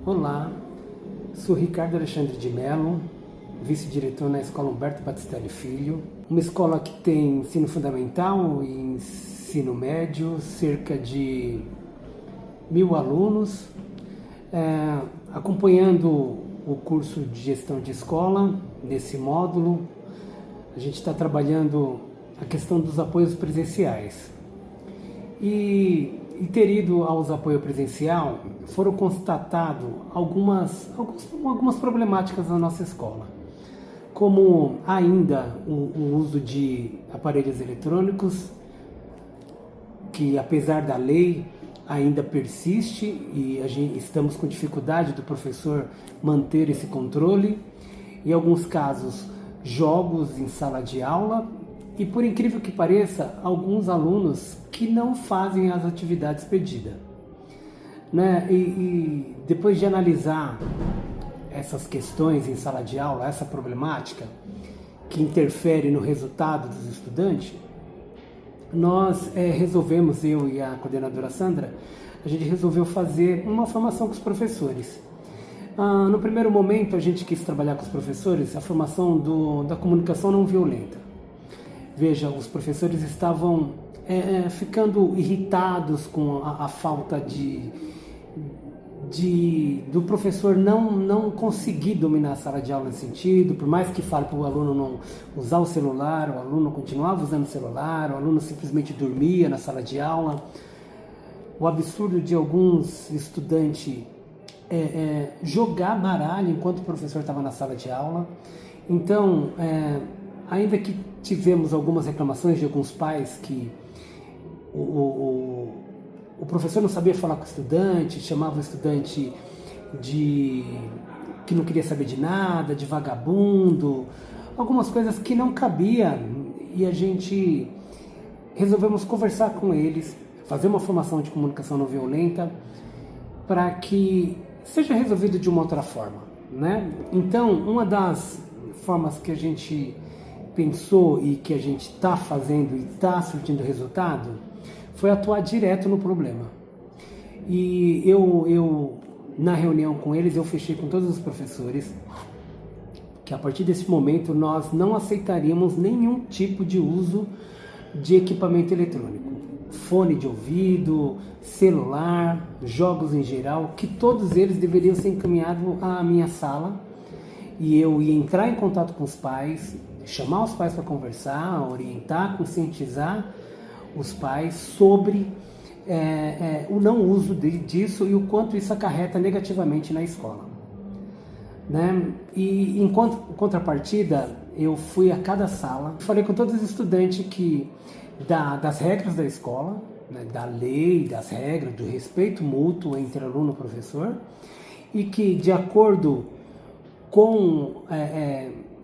Olá, sou Ricardo Alexandre de Mello, vice-diretor na Escola Humberto Batistelli Filho, uma escola que tem ensino fundamental e ensino médio, cerca de 1.000 alunos, acompanhando o curso de gestão de escola. Nesse módulo, a gente está trabalhando a questão dos apoios presenciais. E ter ido aos apoios presencial, foram constatadas algumas problemáticas na nossa escola, como ainda o uso de aparelhos eletrônicos, que apesar da lei ainda persiste e estamos com dificuldade do professor manter esse controle. Em alguns casos, jogos em sala de aula e, por incrível que pareça, alguns alunos que não fazem as atividades pedidas. E depois de analisar essas questões em sala de aula, essa problemática que interfere no resultado dos estudantes, nós resolvemos, eu e a coordenadora Sandra, a gente resolveu fazer uma formação com os professores. No primeiro momento, a gente quis trabalhar com os professores a formação da comunicação não violenta. Veja, os professores estavam ficando irritados com a falta do professor não conseguir dominar a sala de aula nesse sentido. Por mais que fale para o aluno não usar o celular, o aluno continuava usando o celular, o aluno simplesmente dormia na sala de aula. O absurdo de alguns estudantes jogar baralho enquanto o professor estava na sala de aula. Então, ainda que tivemos algumas reclamações de alguns pais que o professor não sabia falar com o estudante, chamava o estudante que não queria saber de nada, de vagabundo, algumas coisas que não cabia, e a gente resolvemos conversar com eles, fazer uma formação de comunicação não violenta para que seja resolvido de uma outra forma, né? Então, uma das formas que a gente pensou e que a gente está fazendo e está surtindo resultado foi atuar direto no problema. E eu na reunião com eles, eu fechei com todos os professores que a partir desse momento nós não aceitaríamos nenhum tipo de uso de equipamento eletrônico, fone de ouvido, celular, jogos em geral, que todos eles deveriam ser encaminhados à minha sala, e eu ia entrar em contato com os pais, chamar os pais para conversar, orientar, conscientizar os pais sobre o não uso disso e o quanto isso acarreta negativamente na escola, né? E em contrapartida, eu fui a cada sala, falei com todos os estudantes das regras da escola, né, da lei, das regras, do respeito mútuo entre aluno e professor, e que, de acordo com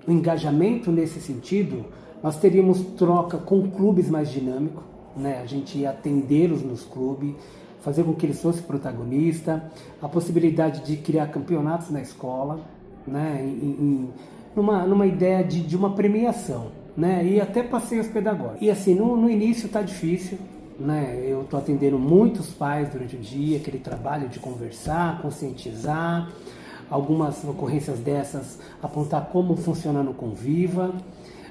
o engajamento nesse sentido, nós teríamos troca com clubes mais dinâmicos, né? A gente ia atendê-los nos clubes, fazer com que eles fossem protagonistas, a possibilidade de criar campeonatos na escola, né? Numa ideia de uma premiação, né? E até passeios pedagógicos. E assim, no início está difícil, né? Eu estou atendendo muitos pais durante o dia, aquele trabalho de conversar, conscientizar, algumas ocorrências dessas, apontar como funciona no Conviva,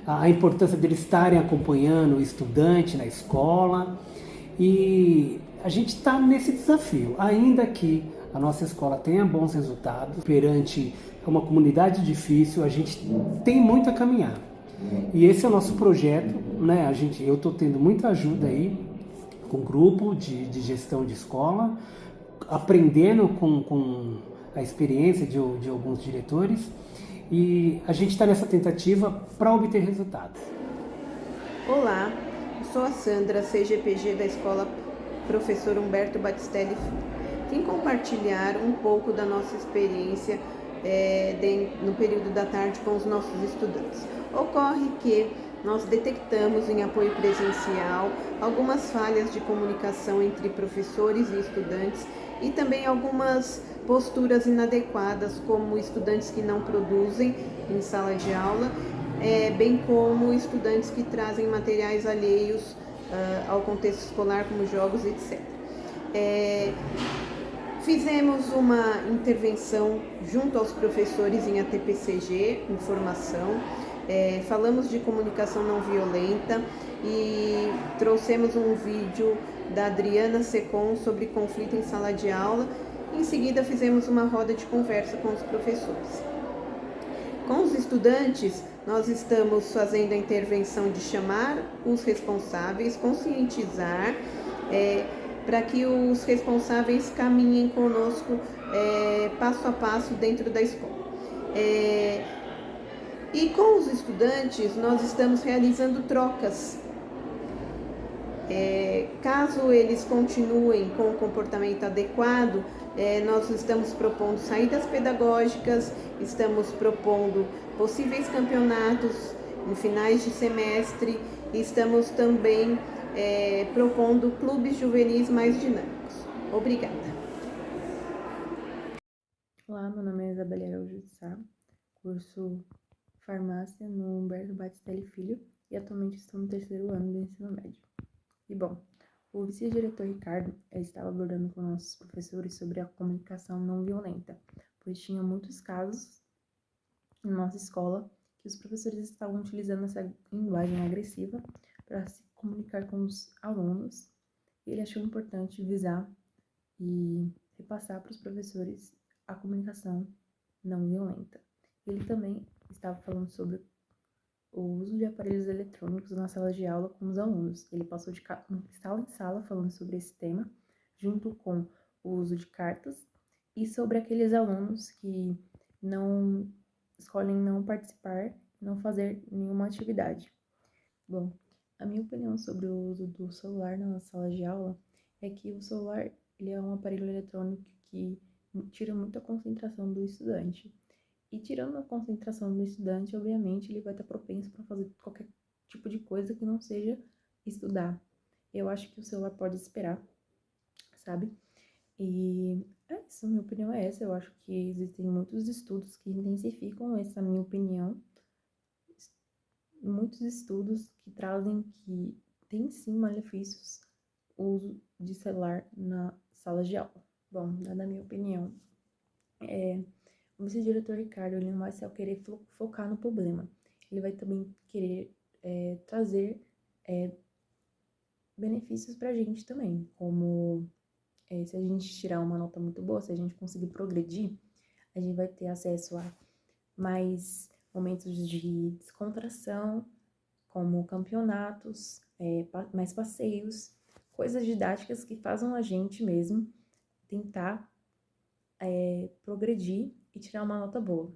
a importância deles estarem acompanhando o estudante na escola, e a gente está nesse desafio, ainda que a nossa escola tenha bons resultados perante uma comunidade difícil, a gente tem muito a caminhar. E esse é o nosso projeto, né? Eu estou tendo muita ajuda aí com o grupo de gestão de escola, aprendendo com a experiência de alguns diretores, e a gente está nessa tentativa para obter resultados. Olá, sou a Sandra, CGPG da Escola Professor Humberto Batistelli Filho. Vim compartilhar um pouco da nossa experiência no período da tarde com os nossos estudantes. Ocorre que nós detectamos em apoio presencial algumas falhas de comunicação entre professores e estudantes e também algumas posturas inadequadas, como estudantes que não produzem em sala de aula, bem como estudantes que trazem materiais alheios ao contexto escolar, como jogos, etc. Fizemos uma intervenção junto aos professores em ATPCG, em formação, falamos de comunicação não violenta e trouxemos um vídeo da Adriana Secom sobre conflito em sala de aula. Em seguida, fizemos uma roda de conversa com os professores. Com os estudantes, nós estamos fazendo a intervenção de chamar os responsáveis, conscientizar, para que os responsáveis caminhem conosco passo a passo dentro da escola. E com os estudantes, nós estamos realizando trocas. Caso eles continuem com o comportamento adequado, nós estamos propondo saídas pedagógicas, estamos propondo possíveis campeonatos em finais de semestre, e estamos também propondo clubes juvenis mais dinâmicos. Obrigada. Olá, meu nome é Isabela Araújo de Sá, curso Farmácia no Humberto Batistelli Filho e atualmente estou no 3º ano do ensino médio. E bom, o vice-diretor Ricardo estava abordando com nossos professores sobre a comunicação não violenta, pois tinha muitos casos em nossa escola que os professores estavam utilizando essa linguagem agressiva para se comunicar com os alunos, e ele achou importante visar e repassar para os professores a comunicação não violenta. Ele também estava falando sobre o uso de aparelhos eletrônicos na sala de aula com os alunos. Ele passou de sala em sala falando sobre esse tema, junto com o uso de cartas e sobre aqueles alunos que não escolhem não participar, não fazer nenhuma atividade. Bom, a minha opinião sobre o uso do celular na sala de aula é que o celular ele é um aparelho eletrônico que tira muita concentração do estudante. E tirando a concentração do estudante, obviamente, ele vai estar propenso para fazer qualquer tipo de coisa que não seja estudar. Eu acho que o celular pode esperar, sabe? E é isso, minha opinião é essa. Eu acho que existem muitos estudos que intensificam essa minha opinião. Muitos estudos que trazem que tem sim malefícios o uso de celular na sala de aula. Bom, na minha opinião, o vice-diretor Ricardo ele não vai só querer focar no problema, ele vai também querer trazer benefícios pra gente também, como se a gente tirar uma nota muito boa, se a gente conseguir progredir, a gente vai ter acesso a mais momentos de descontração, como campeonatos, mais passeios, coisas didáticas que façam a gente mesmo tentar progredir e tirar uma nota boa.